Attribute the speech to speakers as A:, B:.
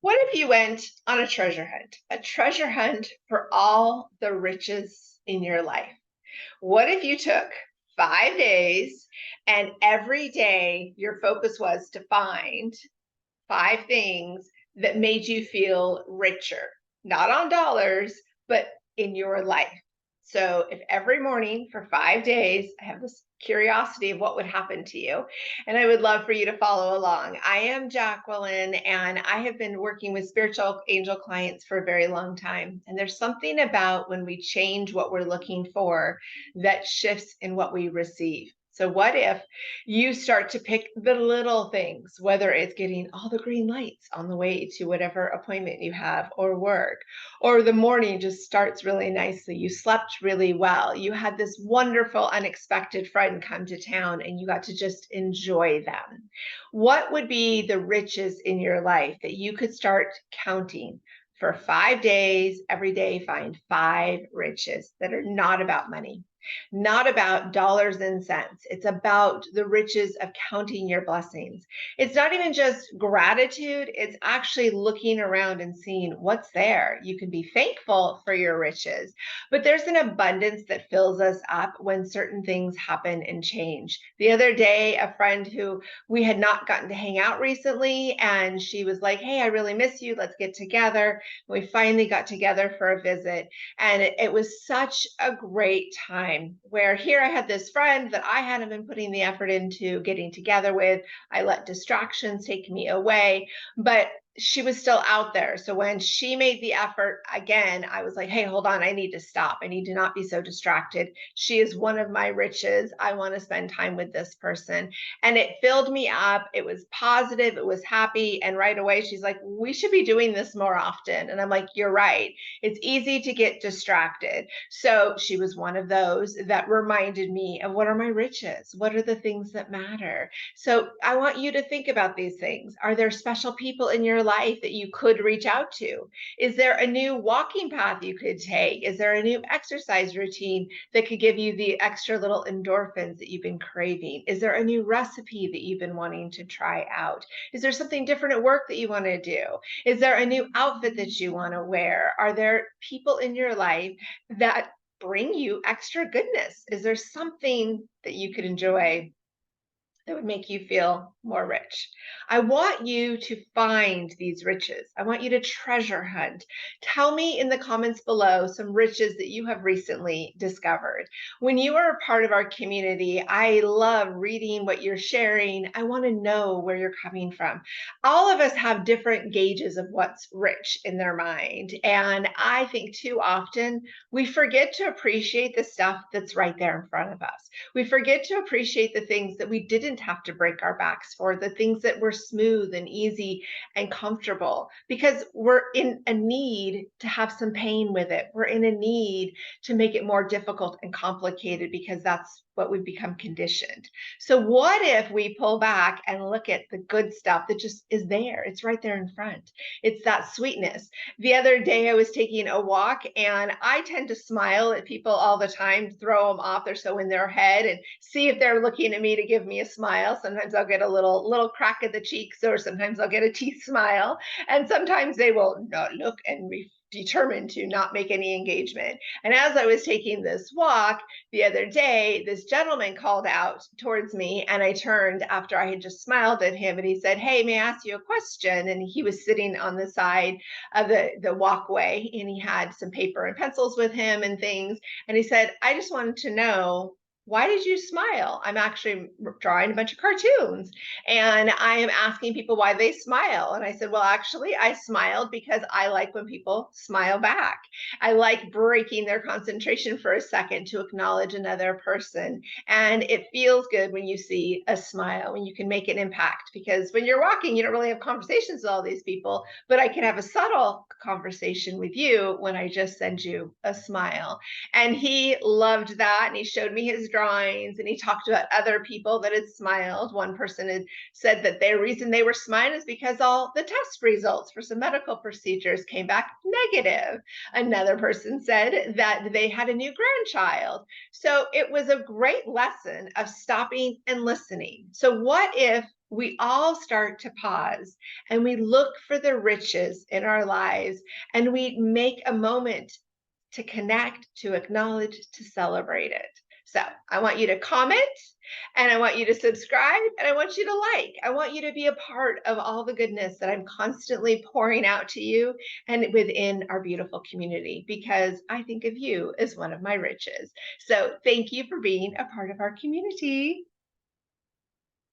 A: What if you went on a treasure hunt for all the riches in your life? What if you took 5 days and every day your focus was to find five things that made you feel richer, not on dollars, but in your life. So, if every morning for 5 days, I have this curiosity of what would happen to you, and I would love for you to follow along. I am Jacqueline, and I have been working with spiritual angel clients for a very long time. And there's something about when we change what we're looking for that shifts in what we receive. So, what if you start to pick the little things, whether it's getting all the green lights on the way to whatever appointment you have or work, or the morning just starts really nicely. You slept really well. You had this wonderful, unexpected friend come to town and you got to just enjoy them. What would be the riches in your life that you could start counting? For 5 days, every day, find five riches that are not about money, not about dollars and cents. It's about the riches of counting your blessings. It's not even just gratitude, it's actually looking around and seeing what's there. You can be thankful for your riches, but there's an abundance that fills us up when certain things happen and change. The other day, a friend who we had not gotten to hang out recently, and she was like, "Hey, I really miss you. Let's get together." We finally got together for a visit, and it was such a great time where here I had this friend that I hadn't been putting the effort into getting together with. I let distractions take me away, but she was still out there. So when she made the effort again, I was like, hey, hold on. I need to stop. I need to not be so distracted. She is one of my riches. I want to spend time with this person. And it filled me up. It was positive. It was happy. And right away, she's like, we should be doing this more often. And I'm like, you're right. It's easy to get distracted. So she was one of those that reminded me of what are my riches? What are the things that matter? So I want you to think about these things. Are there special people in your life that you could reach out to? Is there a new walking path you could take? Is there a new exercise routine that could give you the extra little endorphins that you've been craving? Is there a new recipe that you've been wanting to try out? Is there something different at work that you want to do? Is there a new outfit that you want to wear? Are there people in your life that bring you extra goodness? Is there something that you could enjoy that would make you feel more rich? I want you to find these riches. I want you to treasure hunt. Tell me in the comments below some riches that you have recently discovered. When you are a part of our community, I love reading what you're sharing. I want to know where you're coming from. All of us have different gauges of what's rich in their mind. And I think too often we forget to appreciate the stuff that's right there in front of us. We forget to appreciate the things that we didn't have to break our backs for, the things that were smooth and easy and comfortable, because we're in a need to have some pain with it. We're in a need to make it more difficult and complicated because that's what we've become conditioned. So, what if we pull back and look at the good stuff that just is there? It's right there in front. It's that sweetness. The other day, I was taking a walk, and I tend to smile at people all the time, throw them off. They're so in their head, and see if they're looking at me to give me a smile. Sometimes I'll get a little crack of the cheeks, or sometimes I'll get a teeth smile, and sometimes they will not look and be determined to not make any engagement. And as I was taking this walk the other day, this gentleman called out towards me, and I turned after I had just smiled at him, and he said, "Hey, may I ask you a question?" And he was sitting on the side of the walkway, and he had some paper and pencils with him and things. And he said, "I just wanted to know, why did you smile? I'm actually drawing a bunch of cartoons and I am asking people why they smile." And I said, "Well, actually, I smiled because I like when people smile back. I like breaking their concentration for a second to acknowledge another person. And it feels good when you see a smile, when you can make an impact, because when you're walking, you don't really have conversations with all these people, but I can have a subtle conversation with you when I just send you a smile." And he loved that. And he showed me his drawings and he talked about other people that had smiled. One person had said that their reason they were smiling is because all the test results for some medical procedures came back negative. Another person said that they had a new grandchild. So it was a great lesson of stopping and listening. So, what if we all start to pause and we look for the riches in our lives and we make a moment to connect, to acknowledge, to celebrate it. So I want you to comment and I want you to subscribe and I want you to like. I want you to be a part of all the goodness that I'm constantly pouring out to you and within our beautiful community because I think of you as one of my riches. So thank you for being a part of our community.